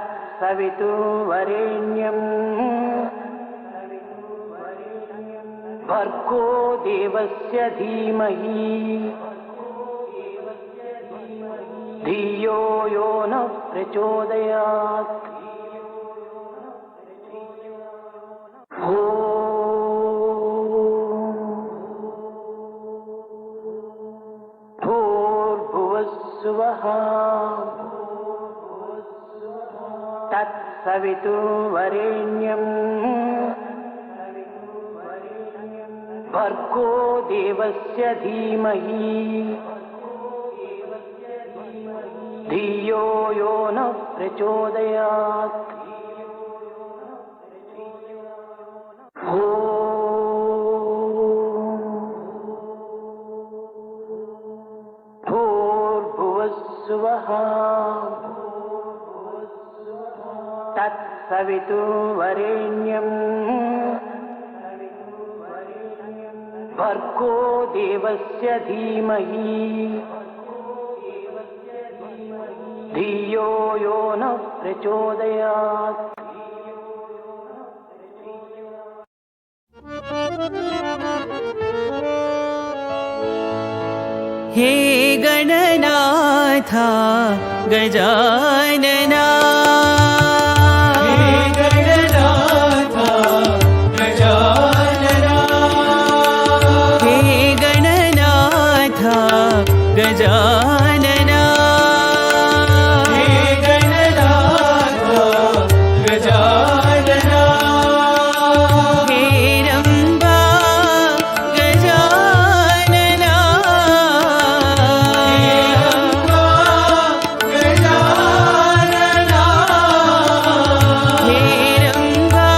तत्सवितुर्वरेण्यं भर्गो देवस्य धीमहि धियो यो नः प्रचोदयात्। भूर्भुवस्सुवः तत्सवितुर्वरेण्यं भर्गो देवस्य धीमहि धियो यो नः प्रचोदयात्। भूर्भुवस्सुवः तत्सवितुर्वरेण्यं भर्गो देवस्य धीमहि धियो यो नः प्रचोदयात्। हे गणनाथा गजानना, हे गणनाथा गजानना, हे गणनाथा गजानना, हे गणनाथा गजानना, हे रम्बा गजानना, हे रम्बा गजानना, हे रम्बा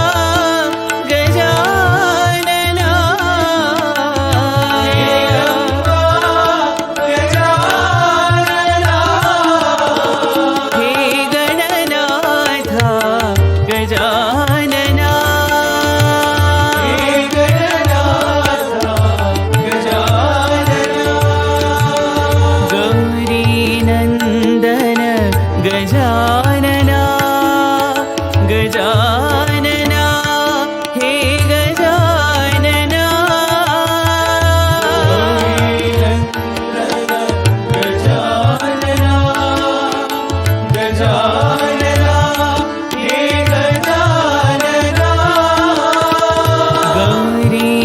गजानना, हे रम्बा गजानना, हे गणनाथा गजानना, हे गणनाथा गजानना, गौरीनन्दन गजानना, गजानना, हे गजानना, गजानना, गजानना, हे गजानना,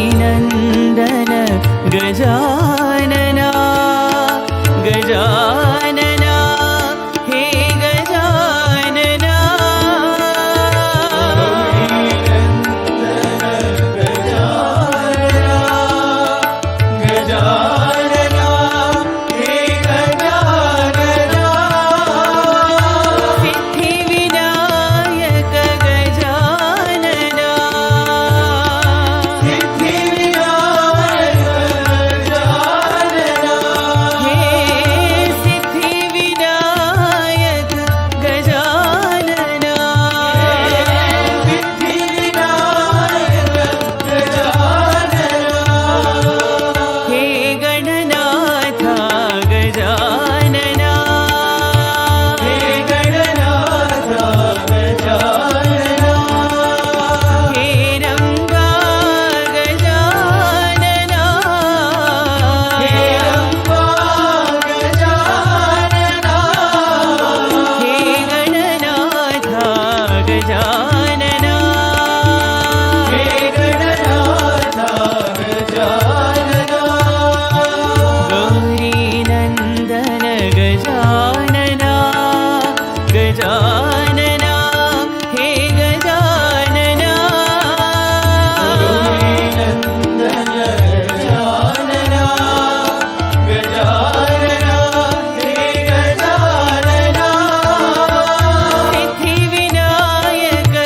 गौरीनन्दन गजानना, गजानना, हे गजानना, गजानना, हे गजानना, सिद्धिविनायक गजानना, सिद्धिविनायक गजानना, हे सिद्धिविनायक गजानना, सिद्धिविनायक गजानना, हे गणनाथा गजानना, हे गणनाथा गजानना, हे रम्बा गजानना, हे रम्बा गजानना, हे गणनाथा गजानना, हे गणनाथा गजानना, गौरीनन्दन गजानना, गजानना, हे गजानना, गौरीनन्दन गजानना, गजानना, हे गजानना, सिद्धिविनायक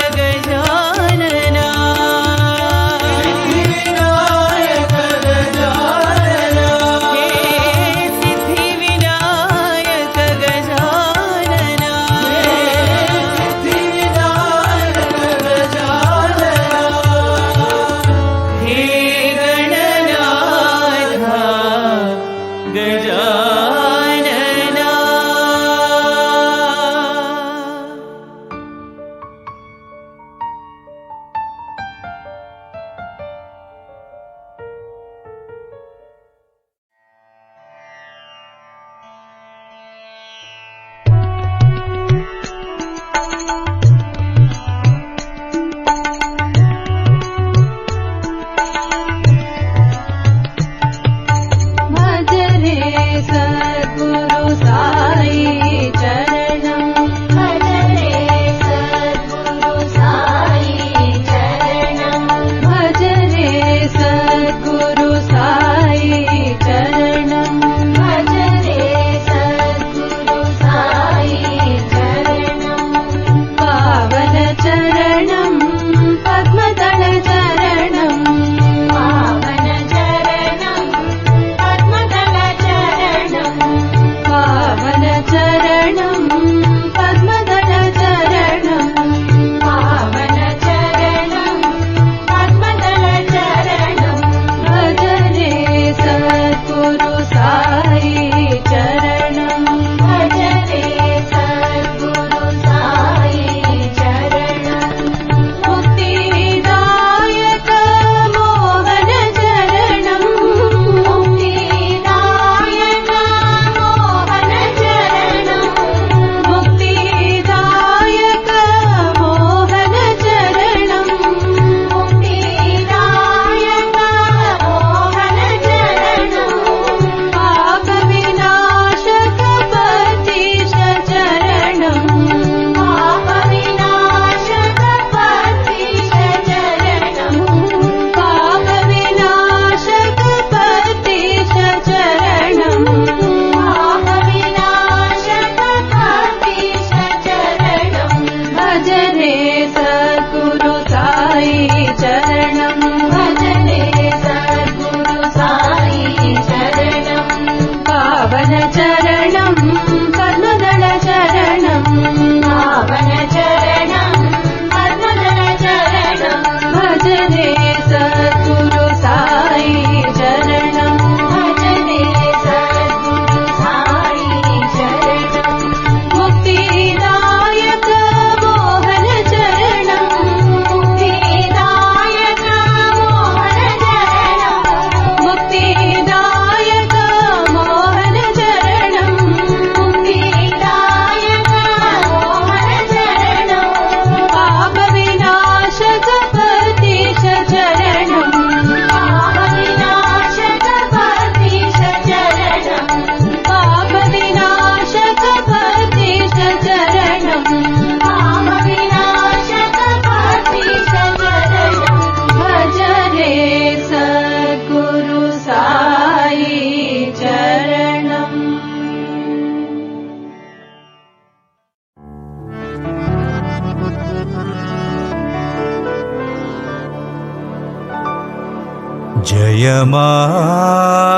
जय मां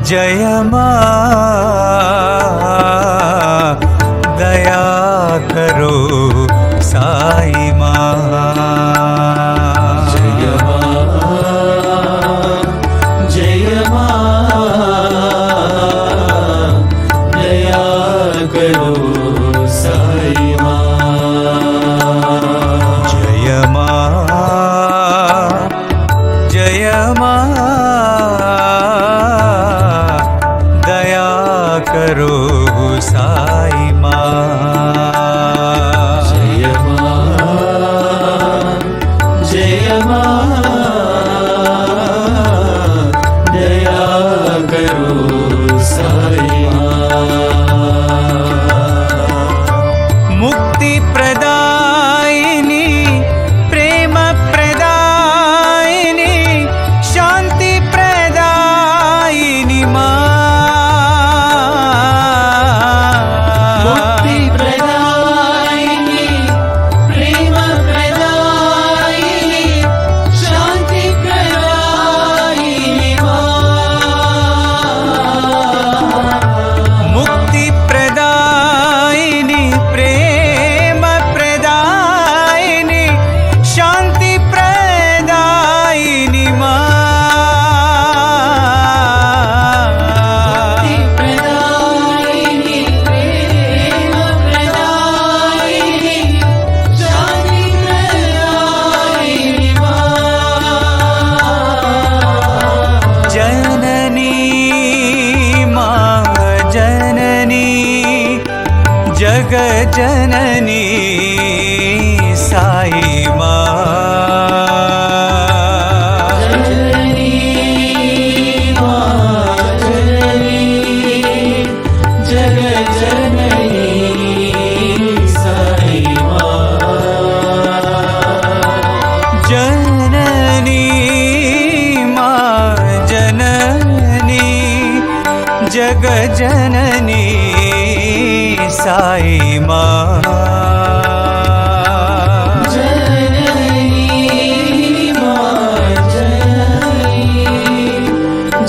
जय मां दया करो साई मां। जय मां दया करो साई मां। जय मां जय मां दया करो साई मां। जय मां दया करो साई मां। मुक्ति प्रदायिनी प्रेम प्रदायिनी शांति प्रदायिनी मां। मुक्ति प्रदायिनी प्रेम प्रदायिनी शांति प्रदायिनी मां। मुक्ति प्रदायिनी प्रेम प्रदायिनी शांति प्रदायिनी मां। प्रदायिनी प्रेम प्रदायिनी शांति प्रदायिनी मां। जननी मां जननी जग जननी साई मां। जननी मां जननी जग जननी साई मां। जननी मां जननी जग जननी साई मां। जननी मां जननी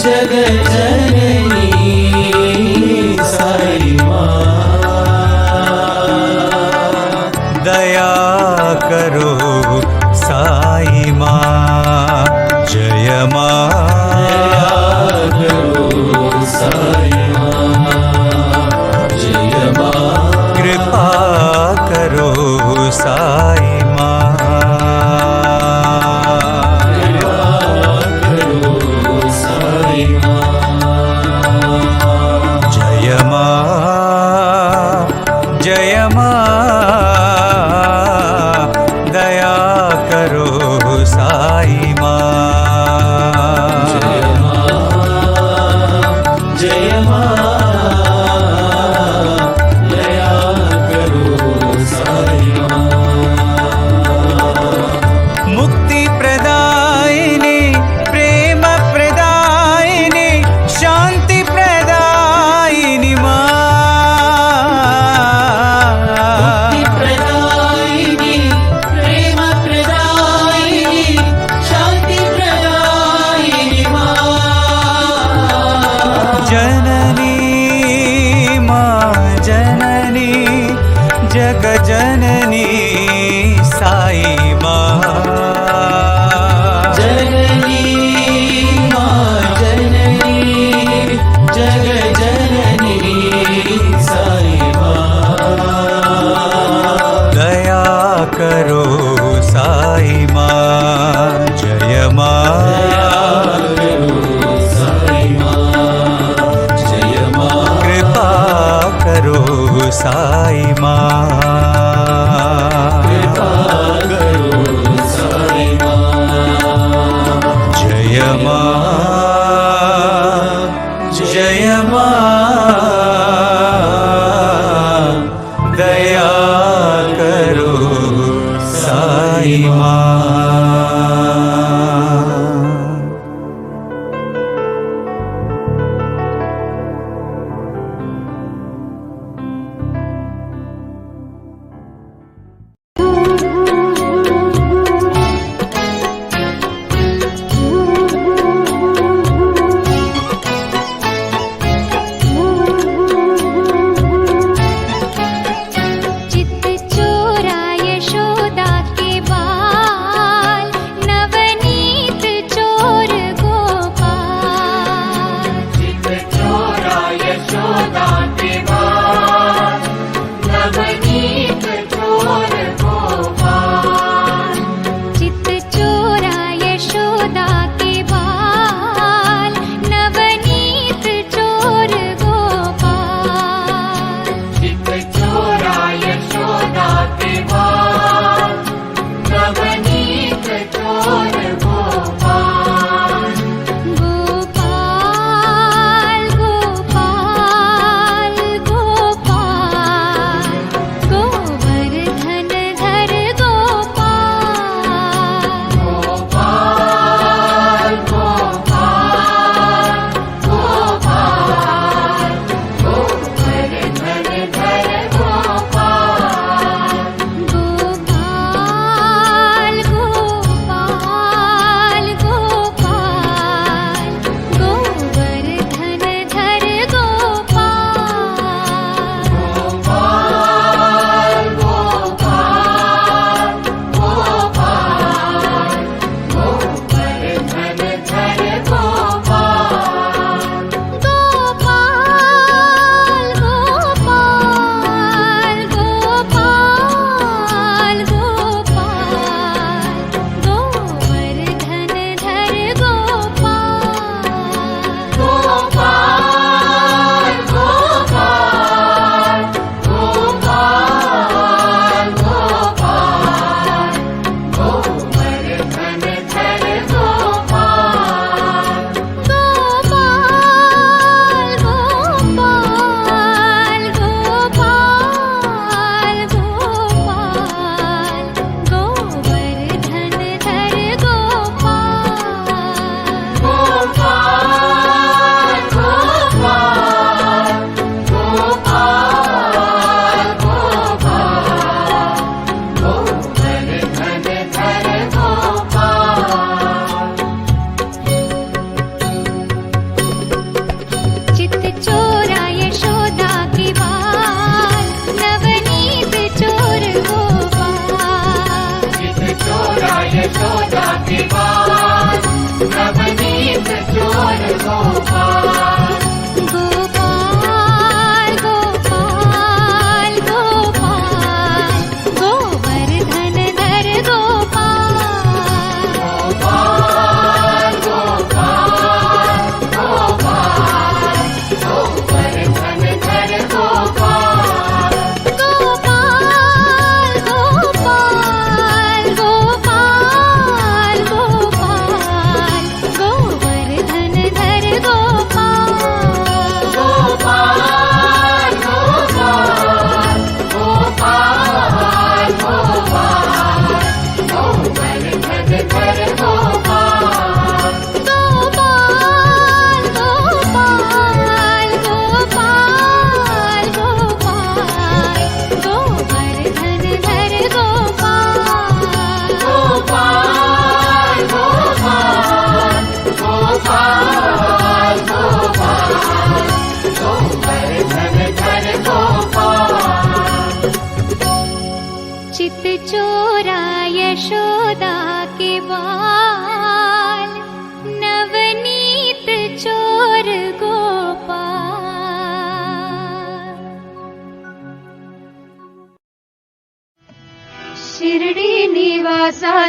जग जननी साई मां। दया करो साई मां। जय मां दया करो साई मां। जय मां कृपा करो साई मां। कृपा करो साई मां। जय मां जय मां दया करो साई मां। जय मां दया करो साई मां। मुक्ति प्रदायिनी प्रेम प्रदायिनी शांति प्रदायिनी मां। मुक्ति प्रदायिनी प्रेम प्रदायिनी शांति प्रदायिनी मां। जननी मां जननी जग जननी साई मां। जननी मां जननी जग जननी साई मां। दया करो साई मां। जय मां दया करो साई मां। जय मां कृपा करो साई मां। कृपा करो साई मां। जय मां जय मां दया करो साथ्या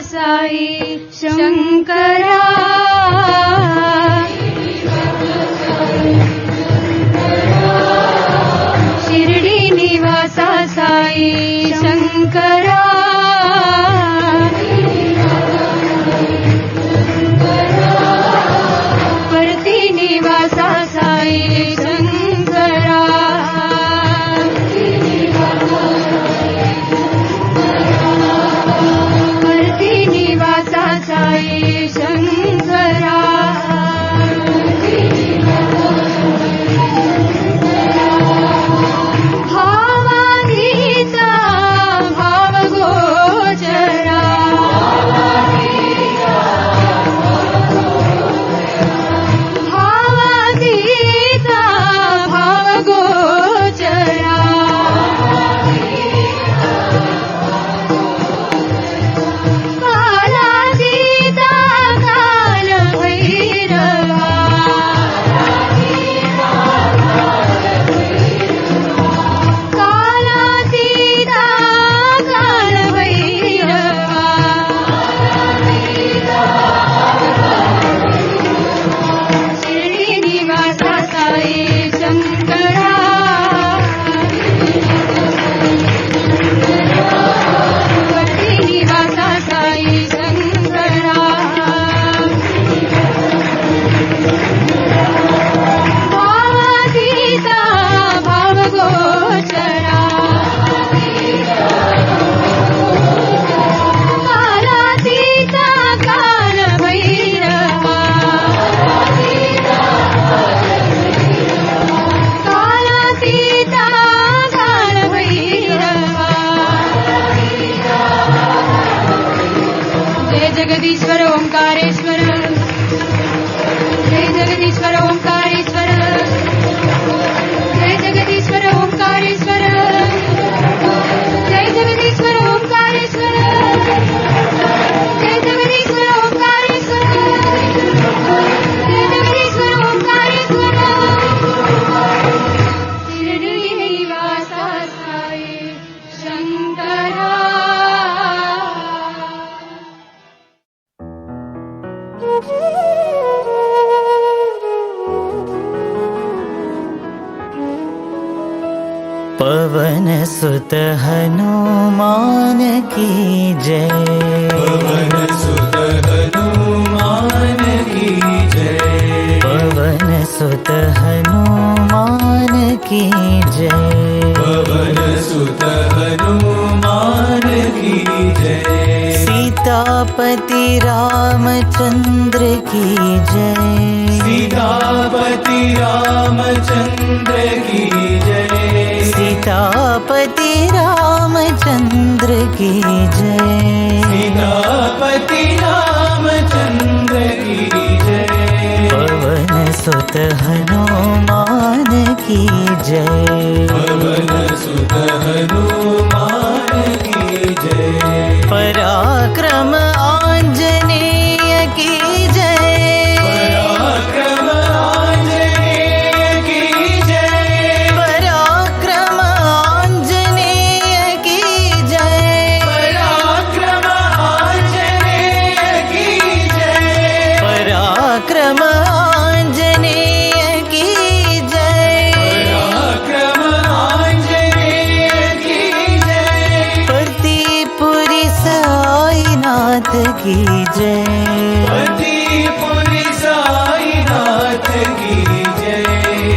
साई शंकरा शिर्डी निवासा साई शंकरा परती निवासा साई शंकरा साई शंकरा भावातीता भावगोचरा भावातीता भावगोचरा जगदीश्वर ओंकारेश्वर जय जगदीश्वर ओंकारेश्वर जय जगदीश्वर ओंकारेश्वर जय जगदीश्वर ओंकारेश्वर जय जगदीश्वर ओंकारेश्वर जय जगदीश्वर ओंकारेश्वर शिर्डी निवासा साई शंकरा पवन सुत हनुमान की जय पवन सुत हनुमान की जय पवन सुत हनुमान की जय पवन सुत हनुमान की जय सीतापति रामचंद्र की जय सीतापति रामचंद्र की जय सीतापति रामचंद्र की जय सीतापति रामचंद्र की जय पवन सुत हनुमान की जय पवन सुत हनुमान की जय पराक्रम आंजनेय की जय पराक्रम की जय। पतिपुरी साईनाथ की जय।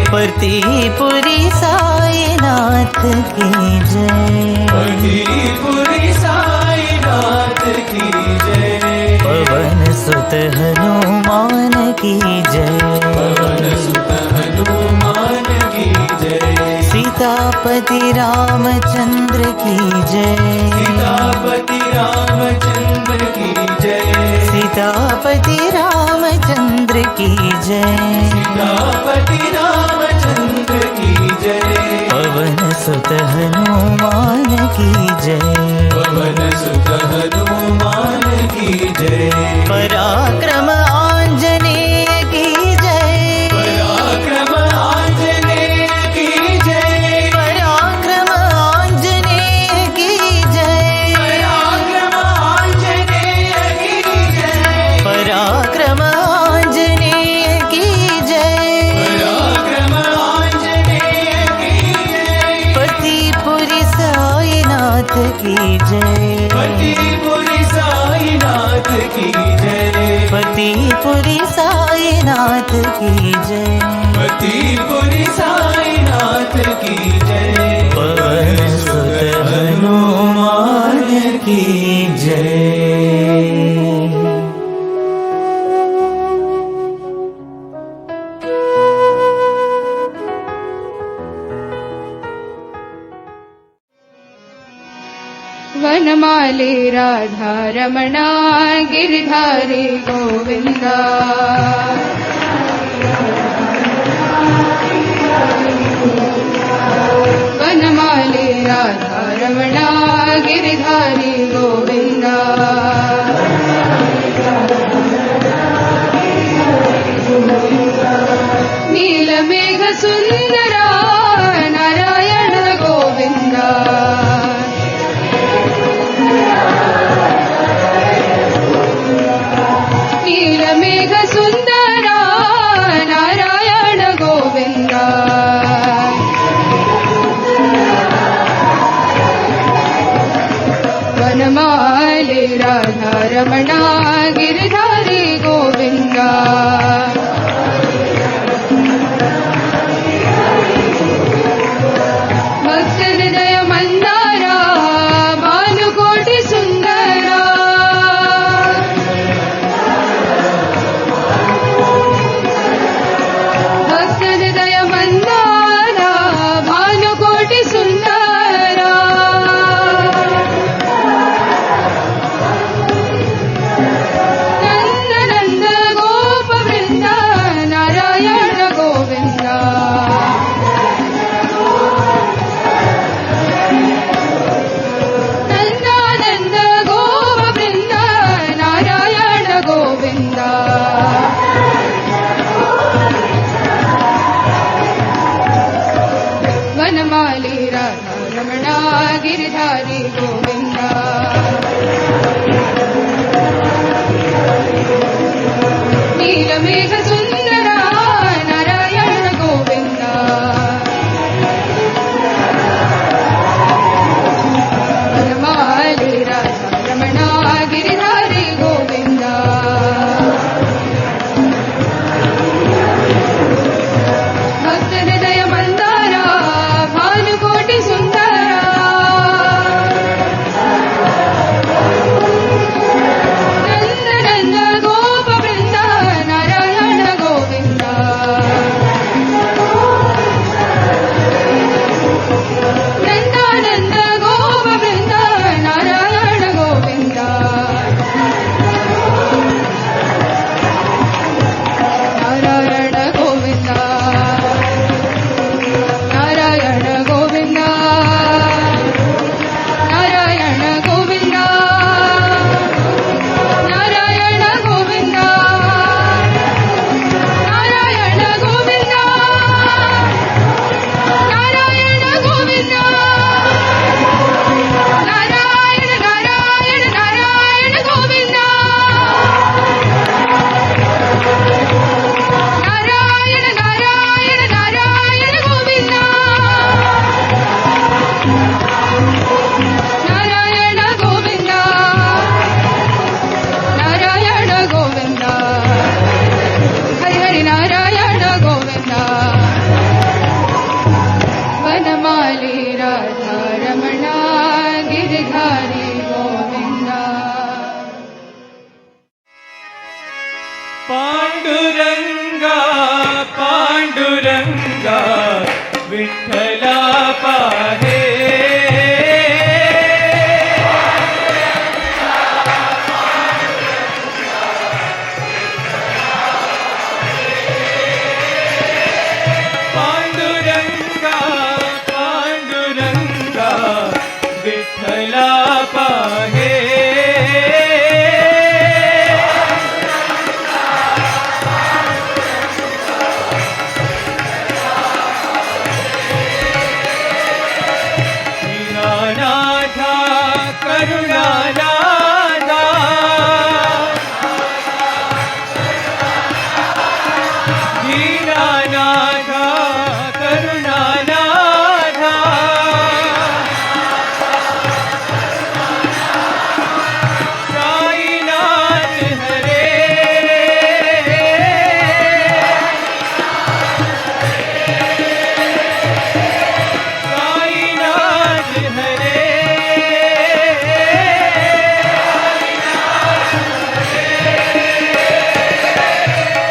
पतिपुरी साईनाथ की जय। पतिपुरी साईनाथ की जय। पवन सुत हनुमान की जय। पवन सुत हनुमान की जय। सीतापति रामचंद्र की जय। सीतापति रामचंद्र की जय। सीतापति रामचंद्र की जय। सीतापति रामचंद्र की जय। पवन सुत हनुमान की जय। पवन सुत हनुमान की जय। पराक्रम आंजनेय की जय। पराक्रम आंजनेय की जय। पराक्रम आंजनेय की जय। पराक्रम आंजनेय की जय। पराक्रम आंजनेय की जय। पराक्रम आंजनेय की जय। पतिपुरी साईनाथ की जय। पतिपुरी साईनाथ की जय। पतिपुरी साईनाथ की जय। पतिपुरी साईनाथ की जय। पवन सुत हनुमान की जय। वनमाली राधा रमणा गिरिधारी गोविंदा। वनमाली राधा रमणा गिरिधारी गोविंदा। नीलमेघ सुंदरा नारायण गोविंदा। नीलमेघ सुंदरा नारायण गोविंदा। वनमाली राधा रमणा गिरधारी गोविंदा। भक्त हृदय मंदारा भानुकोटि सुंदरा। भक्त हृदय मंदारा भानुकोटि सुंदरा। नंद नंद गोप वृंदा। पांडुरंगा विठ्ठला पाहे पांडुरंगा पांडुरंगा विठ्ठला पाहे दीनानाथा करुणानाथा दीनानाथा करुणानाथा साईनाथ हरे साईनाथ हरे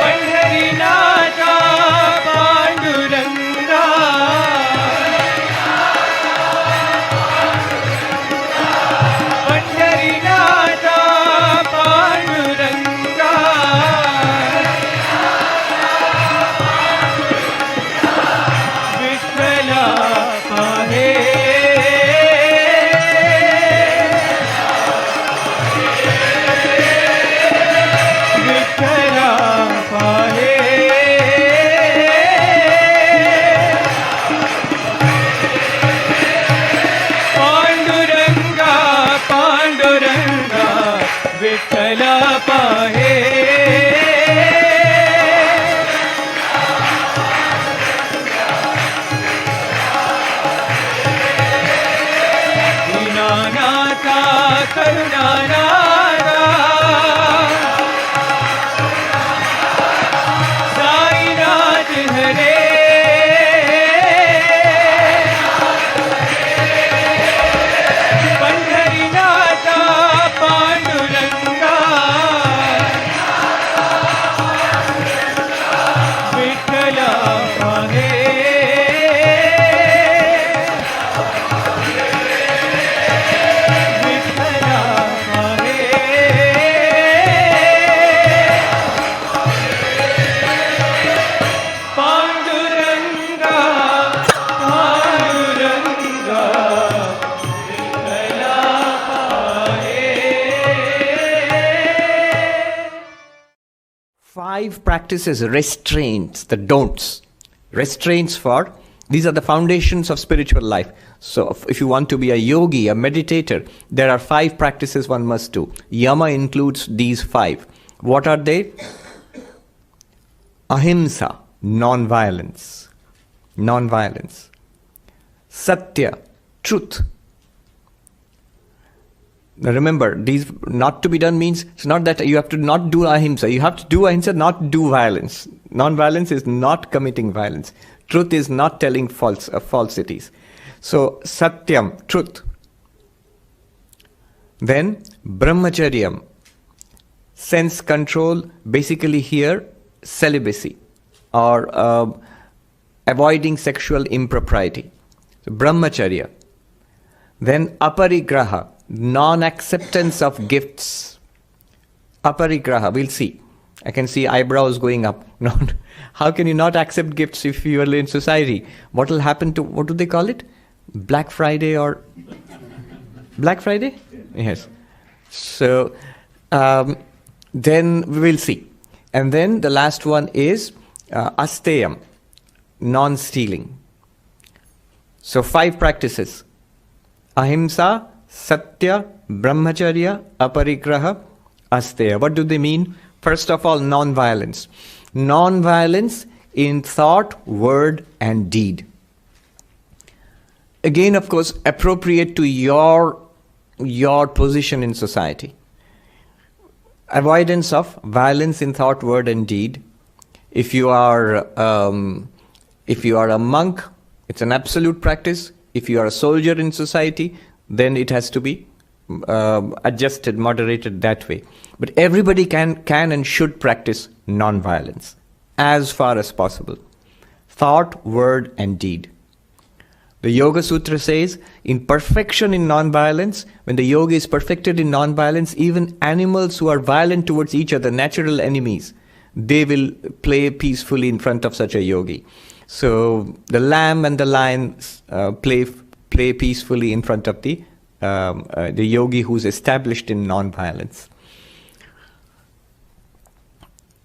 पंढरीनाथा पांडुरंगा पंढरीनाथा पांडुरंगा विठ्ठला पाहे विठ्ठला पाहे पांडुरंगा पांडुरंगा विठ्ठला पाहे दीनानाथा करुणानाथा साईनाथ हरे पंढरीनाथा पांडुरंगा विठ्ठला पाहे विठ्ठला पाहे पांडुरंगा पांडुरंगा विठ्ठला पाहे 5 practices, restraints, the don'ts. Restraints for, these are the foundations of spiritual life. So if you want to be a yogi, a meditator, there are 5 practices one must do. Yama includes these 5. What are they? Ahimsa, non-violence. Non-violence. Satya, truth. Now remember, these not to be done means it's not that you have to not do ahimsa. You have to do ahimsa, not do violence. Non-violence is not committing violence. Truth is not telling falsities. So satyam, truth. Then brahmacharyam, sense control. Basically here, celibacy or avoiding sexual impropriety. So brahmacharya. Then aparigraha, non-acceptance of gifts. Aparigraha, we'll see. I can see eyebrows going up. How can you not accept gifts if you are in society? What will happen to, what do they call it? Black Friday or... Black Friday? Yes. So, then we will see. And then the last one is asteyam, non-stealing. So 5 practices. Ahimsa, Satya, Brahmacharya, Aparigraha, Asteya. What do they mean? First of all, non-violence. Non-violence in thought, word and deed. Again, of course, appropriate to your position in society. Avoidance of violence in thought, word and deed. If you are a monk, it's an absolute practice. If you are a soldier in society, then it has to be adjusted, moderated that way. But everybody can and should practice non-violence as far as possible. thought, word, and deed. The Yoga Sutra says, in perfection in non-violence, when the yogi is perfected in non-violence, even animals who are violent towards each other, natural enemies, they will play peacefully in front of such a yogi. So the lamb and the lion play peacefully in front of the yogi who's established in non-violence.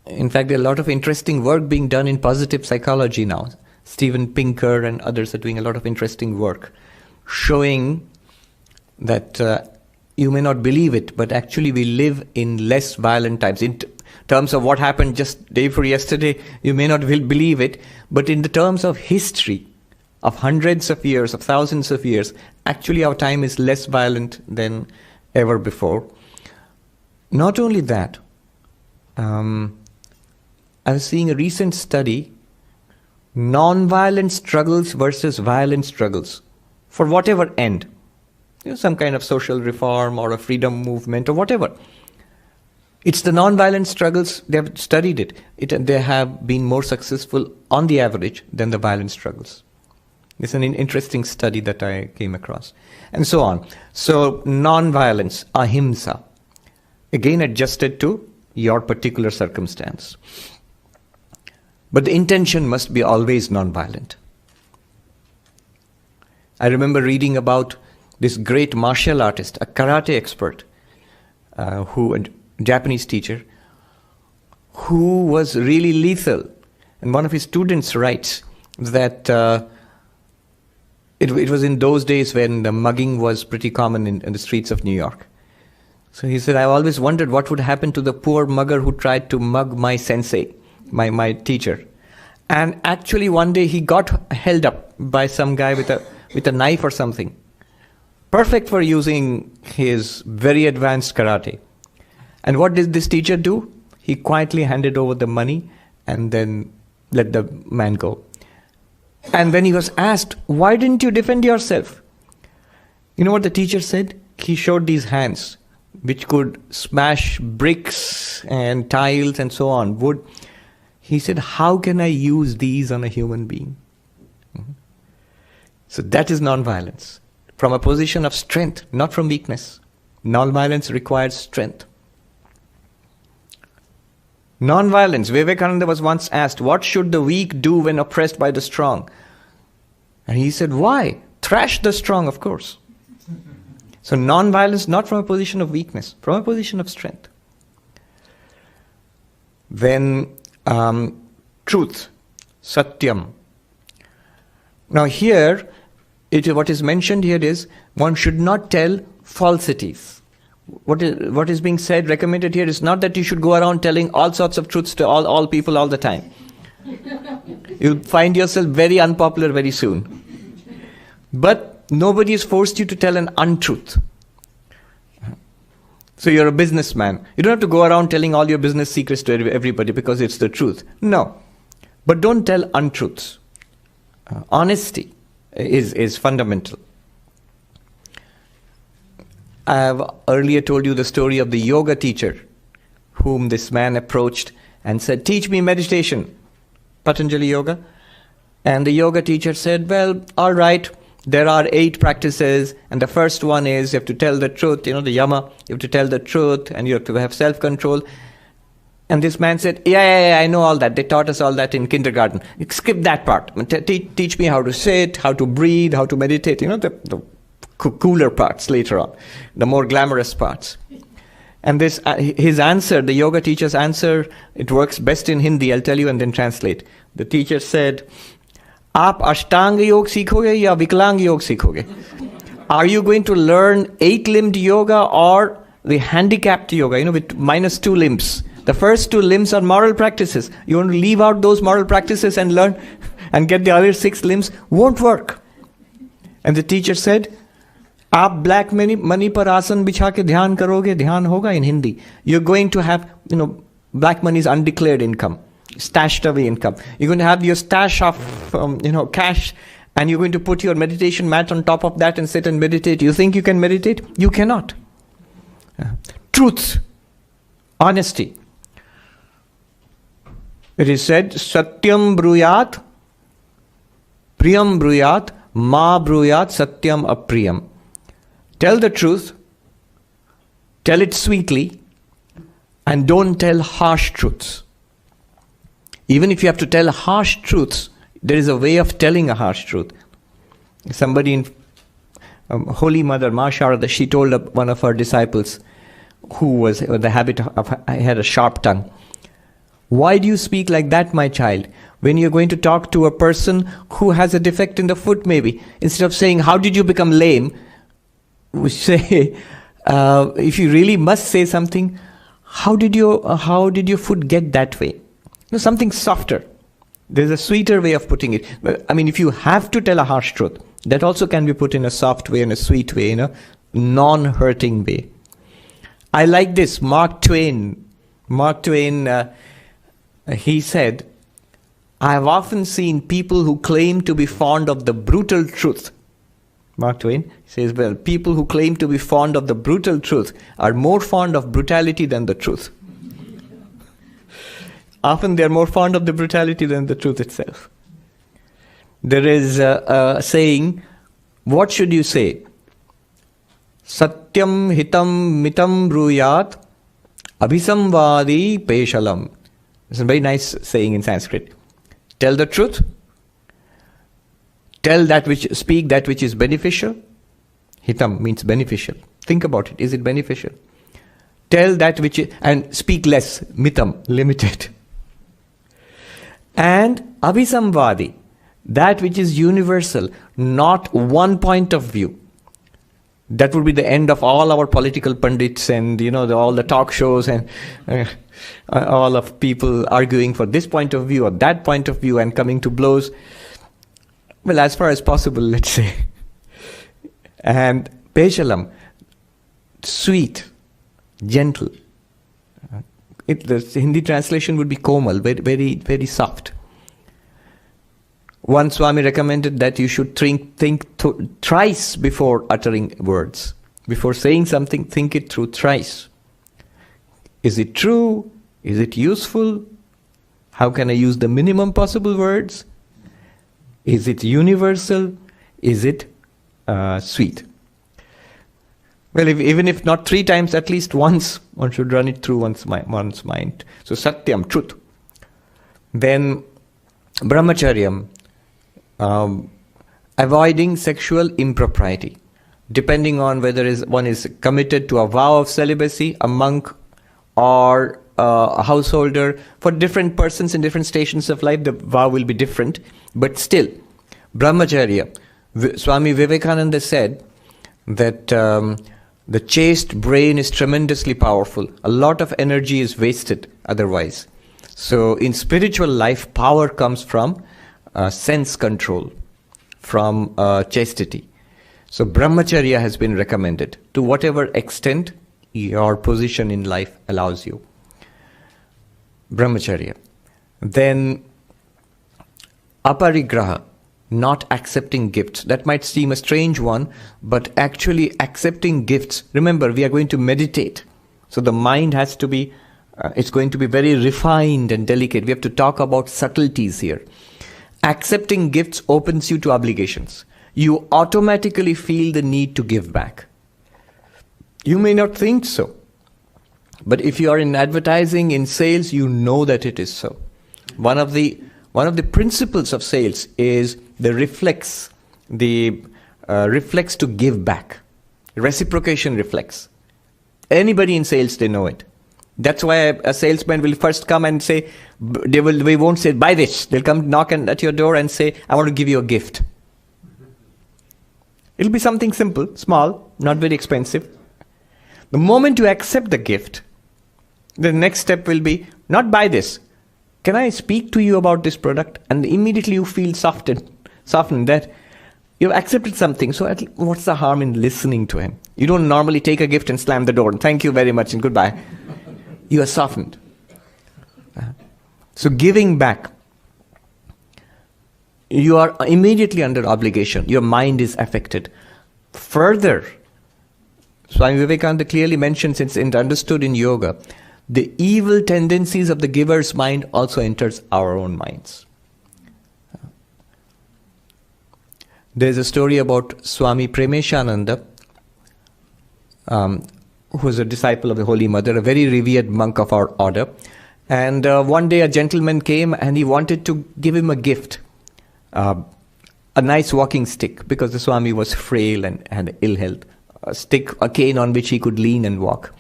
In fact, there are a lot of interesting work being done in positive psychology now. Steven Pinker and others are doing a lot of interesting work showing that you may not believe it, but actually we live in less violent times. In terms of what happened just day before yesterday, you may not believe it, but in the terms of history, of hundreds of years, of thousands of years, actually our time is less violent than ever before. Not only that, I was seeing a recent study, non-violent struggles versus violent struggles, for whatever end. Some kind of social reform or a freedom movement or whatever. It's the non-violent struggles, they have studied it. They have been more successful on the average than the violent struggles. It's an interesting study that I came across. And so on. So non-violence, ahimsa, again adjusted to your particular circumstance. But the intention must be always non-violent. I remember reading about this great martial artist, a karate expert, a Japanese teacher, who was really lethal. And one of his students writes that it was in those days when the mugging was pretty common in the streets of New York. So he said, I always wondered what would happen to the poor mugger who tried to mug my sensei, my teacher. And actually one day he got held up by some guy with a knife or something. Perfect for using his very advanced karate. And what did this teacher do? He quietly handed over the money and then let the man go. And when he was asked, why didn't you defend yourself? You know what the teacher said? He showed these hands, which could smash bricks and tiles and so on, wood. He said, how can I use these on a human being? So that is non-violence. From a position of strength, not from weakness. Non-violence requires strength. Non-violence. Vivekananda was once asked, what should the weak do when oppressed by the strong? And he said, why? Thrash the strong, of course. So non-violence, not from a position of weakness, from a position of strength. Then truth, satyam. Now here, what is mentioned here is, one should not tell falsities. What is being said, recommended here is not that you should go around telling all sorts of truths to all people all the time. You'll find yourself very unpopular very soon. But nobody has forced you to tell an untruth. So you're a businessman. You don't have to go around telling all your business secrets to everybody because it's the truth. No. But don't tell untruths. Honesty is fundamental. I have earlier told you the story of the yoga teacher whom this man approached and said, teach me meditation, Patanjali Yoga. And the yoga teacher said, well, all right, there are 8 practices, and the first one is you have to tell the truth, the yama, you have to tell the truth, and you have to have self-control. And this man said, yeah, I know all that. They taught us all that in kindergarten. Skip that part. Teach me how to sit, how to breathe, how to meditate, the cooler parts later on, the more glamorous parts. And his answer, the yoga teacher's answer, it works best in Hindi, I'll tell you and then translate. The teacher said, Aap Ashtanga Yoga sikhoge ya Viklang Yoga sikhoge? Are you going to learn 8-limbed yoga or the handicapped yoga, with -2 limbs? The first 2 limbs are moral practices. You want to leave out those moral practices and learn and get the other 6 limbs? Won't work. And the teacher said, आप black money पर आसन बिछा के ध्यान करोगे, ध्यान होगा in Hindi. You're going to have, black money is undeclared income, stashed away income. You're going to have your stash of, cash, and you're going to put your meditation mat on top of that and sit and meditate. You think you can meditate? You cannot. Truth, honesty. It is said, Satyam Bruyat Priyam bruyat, ma bruyat satyam apriyam. Tell the truth, tell it sweetly, and don't tell harsh truths. Even if you have to tell harsh truths, there is a way of telling a harsh truth. Somebody in Holy Mother, Ma Sharada, she told one of her disciples who was the habit of had a sharp tongue, "Why do you speak like that, my child? When you're going to talk to a person who has a defect in the foot, maybe, instead of saying, 'How did you become lame?' we say, if you really must say something, how did your foot get that way?" Something softer. There's a sweeter way of putting it. I mean, if you have to tell a harsh truth, that also can be put in a soft way, in a sweet way, in a non-hurting way. I like this. Mark Twain, he said, "I have often seen people who claim to be fond of the brutal truth." Mark Twain says, well, people who claim to be fond of the brutal truth are more fond of brutality than the truth. Often they are more fond of the brutality than the truth itself. There is a saying, what should you say? Satyam hitam mitam bruyat abhisamvadi peshalam. It's a very nice saying in Sanskrit. Tell the truth. Speak that which is beneficial. Hitam means beneficial. Think about it. Is it beneficial? Tell that which is, and speak less. Mitam, limited. And abhisamvadi, that which is universal, not one point of view. That would be the end of all our political pundits and all the talk shows and all of people arguing for this point of view or that point of view and coming to blows. Well, as far as possible, let's say. And peshalam, sweet, gentle. The Hindi translation would be komal, very, very, very soft. One Swami recommended that you should think thrice before uttering words. Before saying something, think it through thrice. Is it true? Is it useful? How can I use the minimum possible words? Is it universal? Is it sweet? Well, even if not 3 times, at least once, one should run it through one's mind. So satyam, truth. Then brahmacharyam, avoiding sexual impropriety. Depending on whether one is committed to a vow of celibacy, a monk, or a householder. For different persons in different stations of life, the vow will be different. But still, brahmacharya. Swami Vivekananda said that the chaste brain is tremendously powerful. A lot of energy is wasted otherwise. So in spiritual life, power comes from sense control, from chastity. So brahmacharya has been recommended to whatever extent your position in life allows you. Brahmacharya. Then aparigraha, not accepting gifts. That might seem a strange one, but actually accepting gifts. Remember, we are going to meditate. So the mind has to be, it's going to be very refined and delicate. We have to talk about subtleties here. Accepting gifts opens you to obligations. You automatically feel the need to give back. You may not think so, but if you are in advertising, in sales, you know that it is so. One of the principles of sales is the reflex to give back. Reciprocation reflex. Anybody in sales, they know it. That's why a salesman will first come and say, they won't say, buy this. They'll come knock at your door and say, I want to give you a gift. It'll be something simple, small, not very expensive. The moment you accept the gift, the next step will be, not buy this. Can I speak to you about this product? And immediately you feel softened that you've accepted something. So what's the harm in listening to him? You don't normally take a gift and slam the door and thank you very much and goodbye. You are softened. So giving back, you are immediately under obligation. Your mind is affected. Further, Swami Vivekananda clearly mentions, it's understood in yoga, the evil tendencies of the giver's mind also enters our own minds. There's a story about Swami Premeshananda, who was a disciple of the Holy Mother, a very revered monk of our order. And one day a gentleman came and he wanted to give him a gift, a nice walking stick, because the Swami was frail and had ill health, a cane on which he could lean and walk.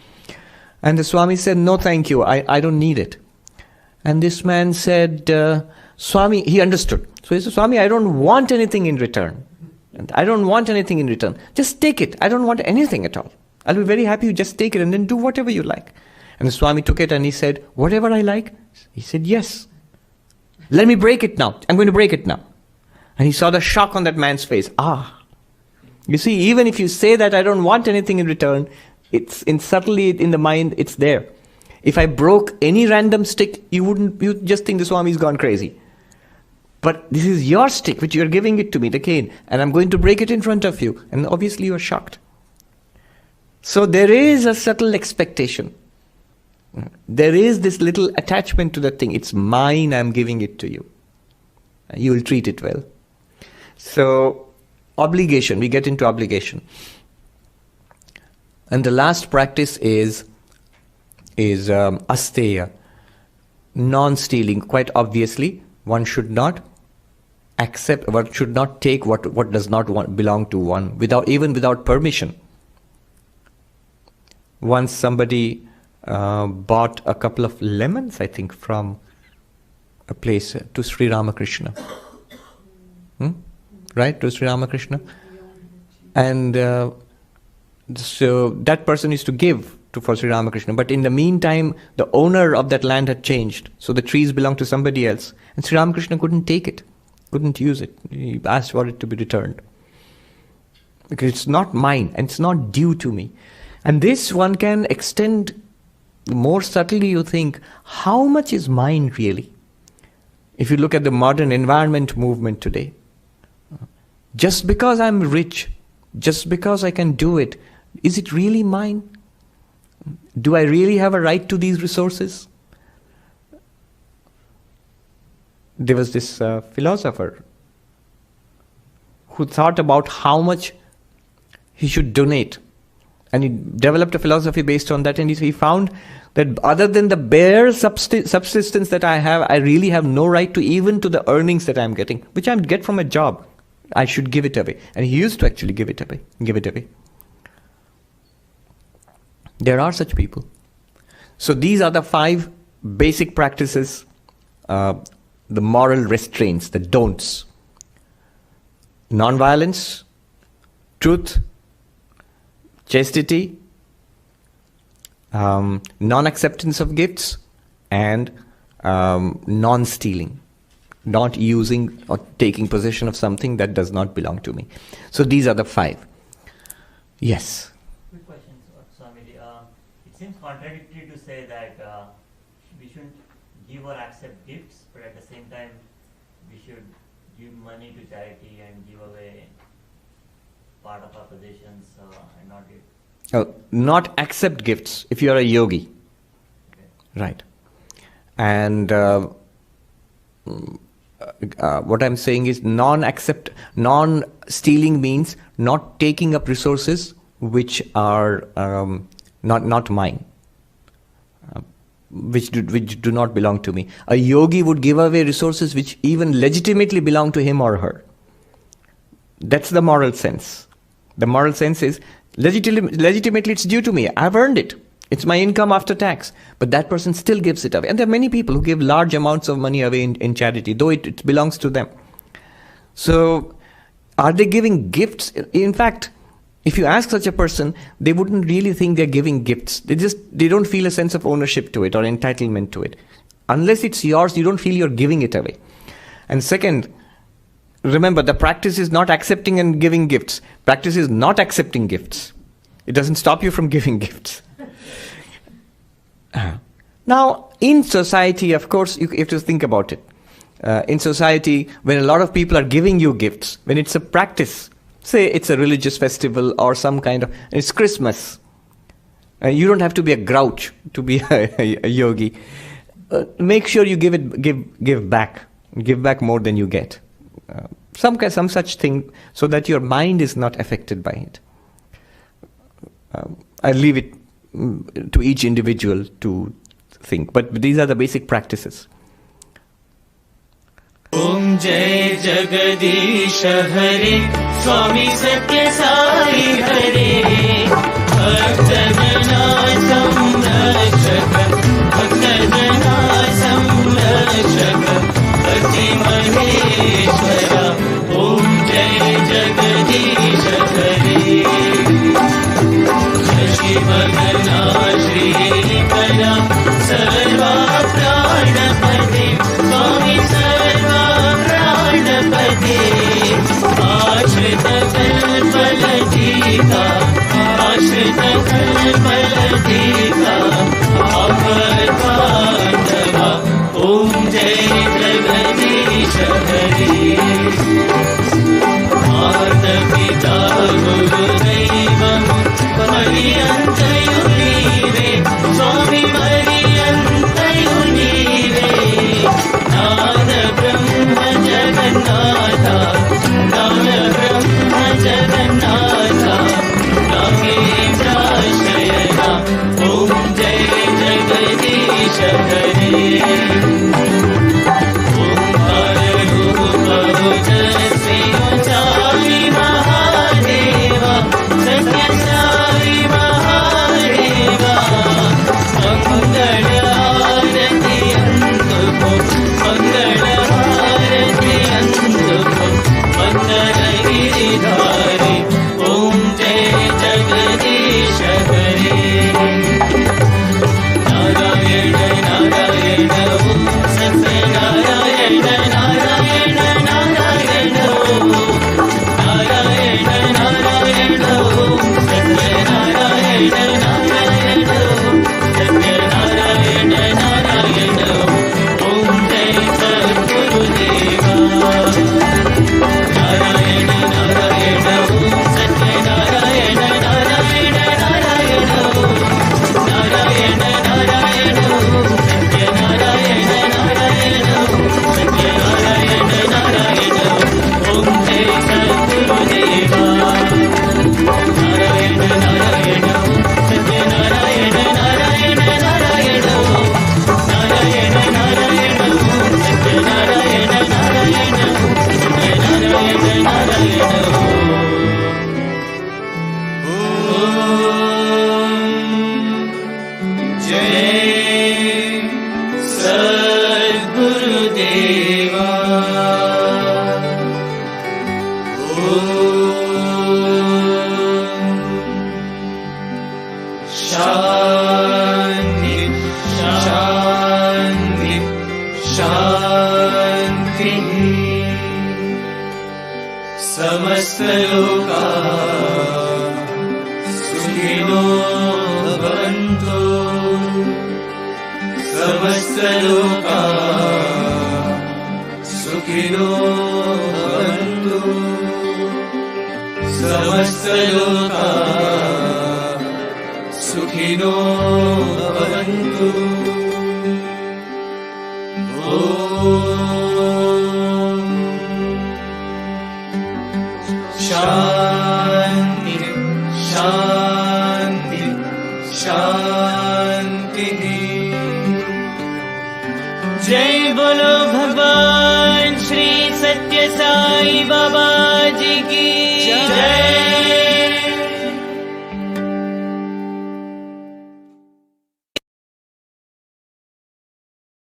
And the Swami said, "No, thank you, I don't need it." And this man said, Swami, he understood. So he said, "Swami, I don't want anything in return. I don't want anything in return. Just take it. I don't want anything at all. I'll be very happy you just take it and then do whatever you like." And the Swami took it and he said, "Whatever I like?" He said, "Yes. Let me break it now. I'm going to break it now." And he saw the shock on that man's face. You see, even if you say that I don't want anything in return, it's subtly in the mind, it's there. If I broke any random stick, you just think the Swami's gone crazy. But this is your stick, which you're giving it to me, the cane, and I'm going to break it in front of you. And obviously you're shocked. So there is a subtle expectation. There is this little attachment to the thing. It's mine, I'm giving it to you. You will treat it well. So, obligation, we get into obligation. And the last practice is asteya, non-stealing. Quite obviously, one should not accept, one should not take what does not belong to one, even without permission. Once somebody bought a couple of lemons, I think, from a place to Sri Ramakrishna. Right, to Sri Ramakrishna. And so that person is to give for Sri Ramakrishna. But in the meantime, the owner of that land had changed. So the trees belonged to somebody else. And Sri Ramakrishna couldn't take it, couldn't use it. He asked for it to be returned. Because it's not mine and it's not due to me. And this one can extend more subtly. You think, how much is mine really? If you look at the modern environment movement today, just because I'm rich, just because I can do it, is it really mine? Do I really have a right to these resources? There was this philosopher who thought about how much he should donate. And he developed a philosophy based on that, and he found that other than the bare subsistence that I have, I really have no right to even to the earnings that I'm getting, which I get from a job. I should give it away. And he used to actually give it away. There are such people. So these are the 5 basic practices, the moral restraints, the don'ts. Non-violence, truth, chastity, non-acceptance of gifts, and non-stealing. Not using or taking possession of something that does not belong to me. So these are the 5. Yes. Quick question, Swamiji. It seems contradictory to say that we shouldn't give or accept gifts, but at the same time we should give money to charity and give away part of our possessions and not give. Not accept gifts if you are a yogi. Okay. Right. And what I'm saying is non-stealing means not taking up resources which are not mine, which do not belong to me. A yogi would give away resources which even legitimately belong to him or her. That's the moral sense. The moral sense is legitimately it's due to me. I've earned it. It's my income after tax. But that person still gives it away. And there are many people who give large amounts of money away in charity, though it belongs to them. So, are they giving gifts? In fact, if you ask such a person, they wouldn't really think they're giving gifts. They don't feel a sense of ownership to it or entitlement to it. Unless it's yours, you don't feel you're giving it away. And second, remember, the practice is not accepting and giving gifts. Practice is not accepting gifts. It doesn't stop you from giving gifts. Now, in society, of course, you have to think about it. In society, when a lot of people are giving you gifts, when it's a practice, say it's a religious festival or some kind of, it's Christmas. You don't have to be a grouch to be a yogi. Make sure you give back. Give back more than you get. some such thing, so that your mind is not affected by it. I leave it to each individual to think, but these are the basic practices. Om Jai Jagadisha Hare, Swami Sathya Sai Hare, Bhaktadana Samrakshaka, Bhaktadana Samrakshaka, Bhakti Maheshwara. Om Jai Jagadisha Hare, Shashi Bhagana Shri Kara, Sarva Pranapati, Swami Sarva Pranapati, Ashrita Kalpaladika, Ashrita Kalpaladika, Apadvandava. Om Jai Jagadisha Hare, Mata Pita Guru Daivam Mariyantayu Neeve, Swami Mariyantayu Neeve, Nada Brahma Jagannatha, Nada Brahma Jagannatha, Nagendra Shayana. Om Jai Jagadisha Hare, Om Rupa Ujjasi Ujjali Mahadeva, Sathya Sai Mahadeva, Mangala Arati Antuko, Mangala Arati Antuko, Mandala Giridhari. Om Jai Jagadisha Hare, Narayana Narayana Om Satya Narayana Narayana Narayana Om Narayana Narayana Om Satya Narayana Narayana Om Satya Narayana Narayana Om Jai Sadguru Deva, Narayana Narayana Om Satya Narayana Narayana Narayana Om Narayana Narayana Om Satya Narayana Narayana Om Satya Narayana Narayana Om Jai Sadguru Deva, Narayana Narayana Om Satya Narayana Narayana Narayana Om Narayana Narayana Om Satya Narayana Narayana Om Satya Narayana Narayana Om Jai Sadguru Deva. Shanti, Shanti, Shanti. Samasta loka sukhino bhavantu, Samasta loka sukhino bhavantu, Samasta loka sukhino bhavantu. Om Shanti, Shanti, Shanti. Jai Bolo Bhagwan Shri Sathya Sai Baba